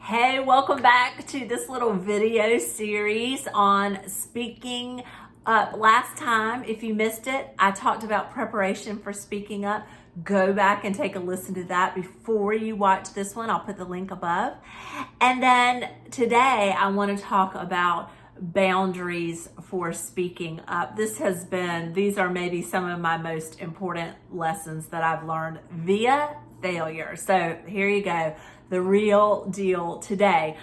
Hey, welcome back to this little video series on speaking up. Last time, if you missed it, I talked about preparation for speaking up. Go back and take a listen to that before you watch this one. I'll put the link above. And then today, I want to talk about boundaries for speaking up. These are maybe some of my most important lessons that I've learned via failure. So here you go, the real deal today.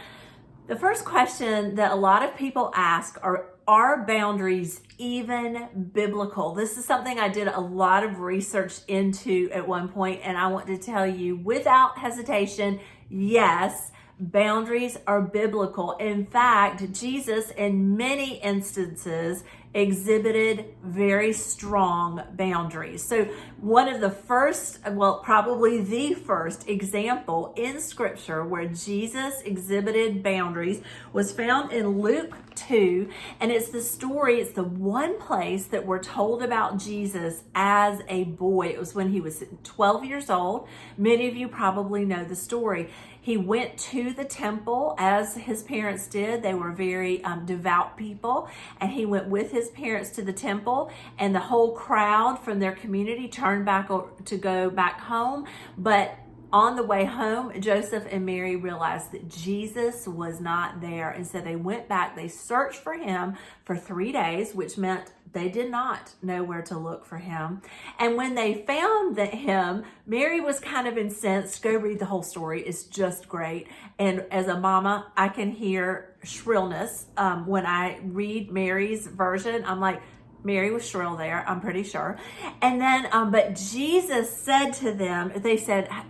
The first question that a lot of people ask are boundaries even biblical? This is something I did a lot of research into at one point, and I want to tell you without hesitation, yes, boundaries are biblical. In fact, Jesus, in many instances, exhibited very strong boundaries. So one of the first, probably the first example in scripture where Jesus exhibited boundaries was found in Luke 2. And it's the one place that we're told about Jesus as a boy. It was when he was 12 years old. Many of you probably know the story. He went to the temple as his parents did. They were very devout people. And he went with his parents to the temple, and the whole crowd from their community turned back to go back home. But on the way home, Joseph and Mary realized that Jesus was not there. And so they went back. They searched for him for 3 days, which meant they did not know where to look for him. And when they found him, Mary was kind of incensed. Go read the whole story. It's just great. And as a mama, I can hear shrillness. When I read Mary's version, I'm like, Mary was shrill there, I'm pretty sure. And then, but Jesus said to them,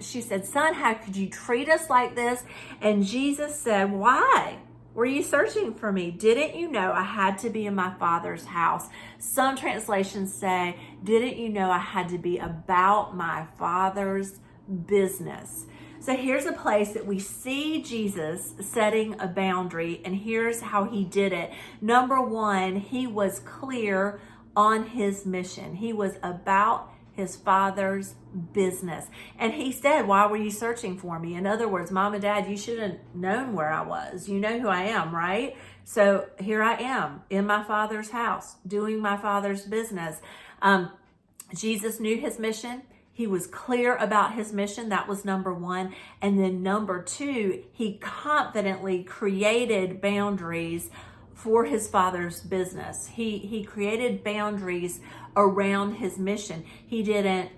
she said, son, how could you treat us like this? And Jesus said, why were you searching for me? Didn't you know I had to be in my Father's house? Some translations say, didn't you know I had to be about my Father's business? So here's a place that we see Jesus setting a boundary, and here's how he did it. Number one, he was clear on his mission. He was about his Father's business. And he said, why were you searching for me? In other words, Mom and Dad, you should have known where I was. You know who I am, right? So here I am in my Father's house, doing my Father's business. Jesus knew his mission. He was clear about his mission. That was number one. And then number two, he confidently created boundaries for his Father's business. He created boundaries around his mission. He didn't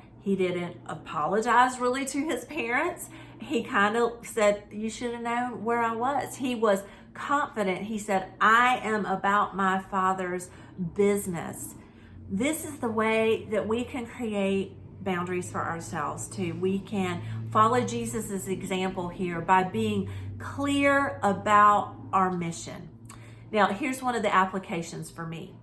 apologize really to his parents. He kind of said, you should have known where I was. He was confident. He said, I am about my Father's business. This is the way that we can create boundaries for ourselves too. We can follow Jesus's example here by being clear about our mission. Now, here's one of the applications for me.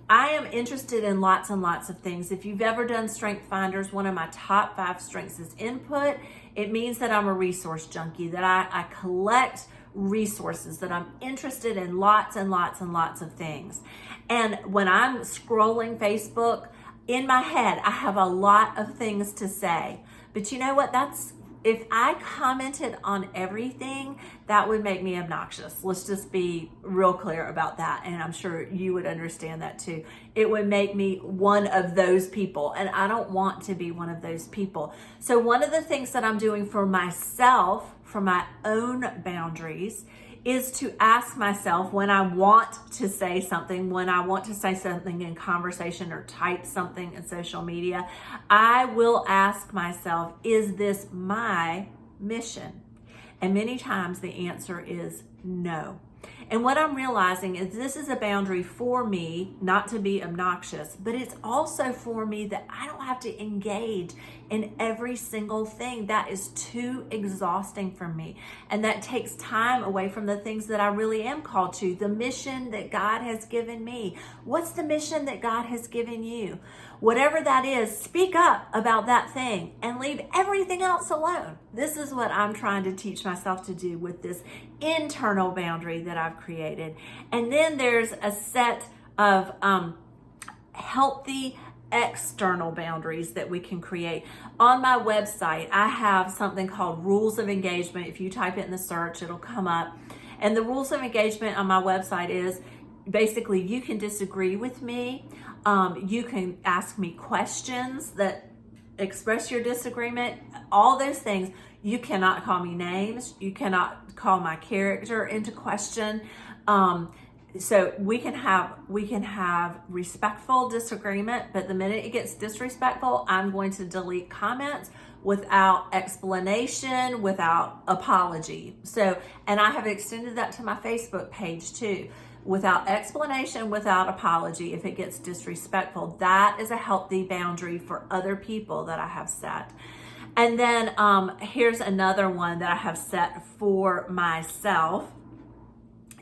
I am interested in lots and lots of things. If you've ever done Strength Finders, one of my top 5 strengths is input. It means that I'm a resource junkie, that I collect resources, that I'm interested in lots and lots and lots of things. And when I'm scrolling Facebook, in my head, I have a lot of things to say. But you know what? If I commented on everything, that would make me obnoxious. Let's just be real clear about that. And I'm sure you would understand that too. It would make me one of those people. And I don't want to be one of those people. So one of the things that I'm doing for myself, for my own boundaries, is to ask myself when I want to say something, in conversation or type something in social media, I will ask myself, is this my mission? And many times the answer is no. And what I'm realizing is this is a boundary for me, not to be obnoxious, but it's also for me that I don't have to engage in every single thing. That is too exhausting for me. And that takes time away from the things that I really am called to, the mission that God has given me. What's the mission that God has given you? Whatever that is, speak up about that thing and leave everything else alone. This is what I'm trying to teach myself to do with this internal boundary that I've created. And then there's a set of healthy external boundaries that we can create. On my website, I have something called Rules of Engagement. If you type it in the search, it'll come up. And the rules of engagement on my website is basically you can disagree with me. You can ask me questions that express your disagreement, all those things. You cannot call me names. You cannot call my character into question. So we can have respectful disagreement, but the minute it gets disrespectful, I'm going to delete comments without explanation, without apology. So, and I have extended that to my Facebook page too. Without explanation, without apology, if it gets disrespectful, that is a healthy boundary for other people that I have set. And then here's another one that I have set for myself.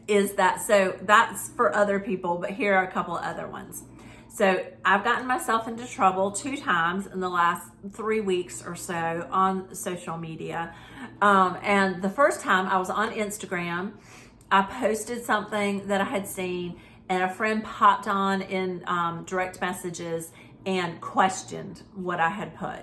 Is that, so that's for other people, but here are a couple of other ones. So I've gotten myself into trouble 2 times in the last 3 weeks or so on social media. And the first time I was on Instagram, I posted something that I had seen, and a friend popped on in direct messages and questioned what I had put.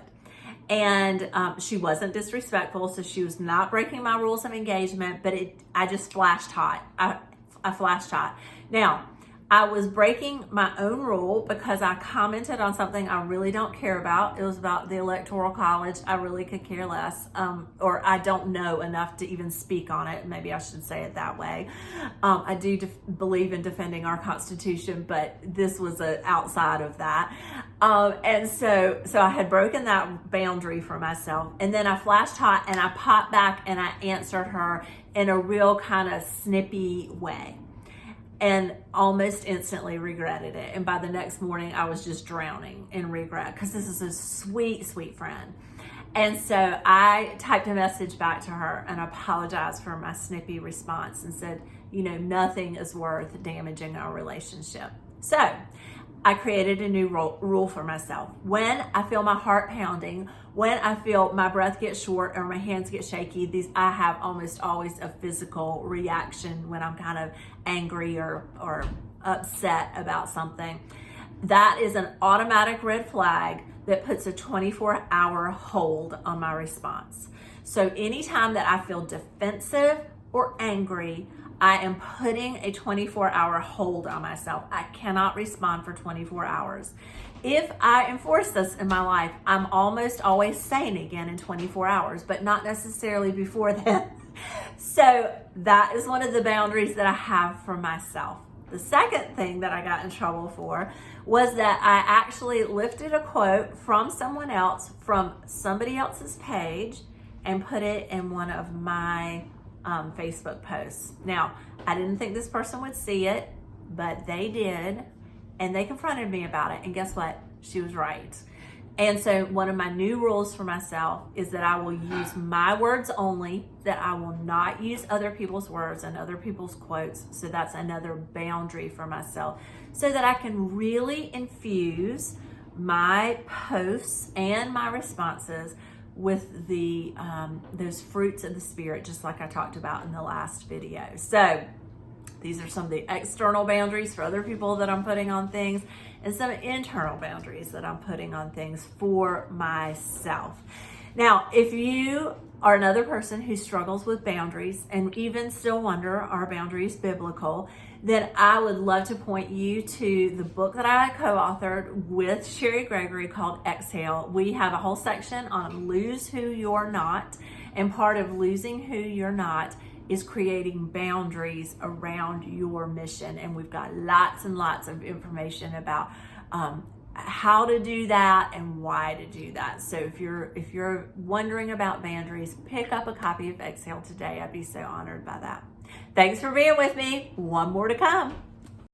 And she wasn't disrespectful, so she was not breaking my rules of engagement, but I just flashed hot. I flashed hot. Now, I was breaking my own rule because I commented on something I really don't care about. It was about the Electoral College. I really could care less, or I don't know enough to even speak on it. Maybe I should say it that way. I do believe in defending our Constitution, but this was outside of that. And so I had broken that boundary for myself. And then I flashed hot and I popped back and I answered her in a real kind of snippy way. And almost instantly regretted it. And by the next morning, I was just drowning in regret because this is a sweet, sweet friend. And so I typed a message back to her and apologized for my snippy response and said, you know, nothing is worth damaging our relationship. So I created a new rule for myself. When I feel my heart pounding, when I feel my breath get short or my hands get shaky, I have almost always a physical reaction when I'm kind of angry or upset about something. That is an automatic red flag that puts a 24-hour hold on my response. So anytime that I feel defensive or angry, I am putting a 24-hour hold on myself. I cannot respond for 24 hours. If I enforce this in my life, I'm almost always sane again in 24 hours, but not necessarily before then. So that is one of the boundaries that I have for myself. The second thing that I got in trouble for was that I actually lifted a quote from someone else, from somebody else's page, and put it in one of my Facebook posts. Now, I didn't think this person would see it, but they did, and they confronted me about it, and guess what? She was right. And so one of my new rules for myself is that I will use my words only, that I will not use other people's words and other people's quotes. So that's another boundary for myself, so that I can really infuse my posts and my responses with the those fruits of the Spirit, just like I talked about in the last video. So these are some of the external boundaries for other people that I'm putting on things, and some internal boundaries that I'm putting on things for myself. Now, if you are another person who struggles with boundaries and even still wonder, are boundaries biblical, then I would love to point you to the book that I co-authored with Sherry Gregory called Exhale. We have a whole section on lose who you're not, and part of losing who you're not is creating boundaries around your mission. And we've got lots and lots of information about how to do that and why to do that. So if you're wondering about boundaries, pick up a copy of Exhale today. I'd be so honored by that. Thanks for being with me. One more to come.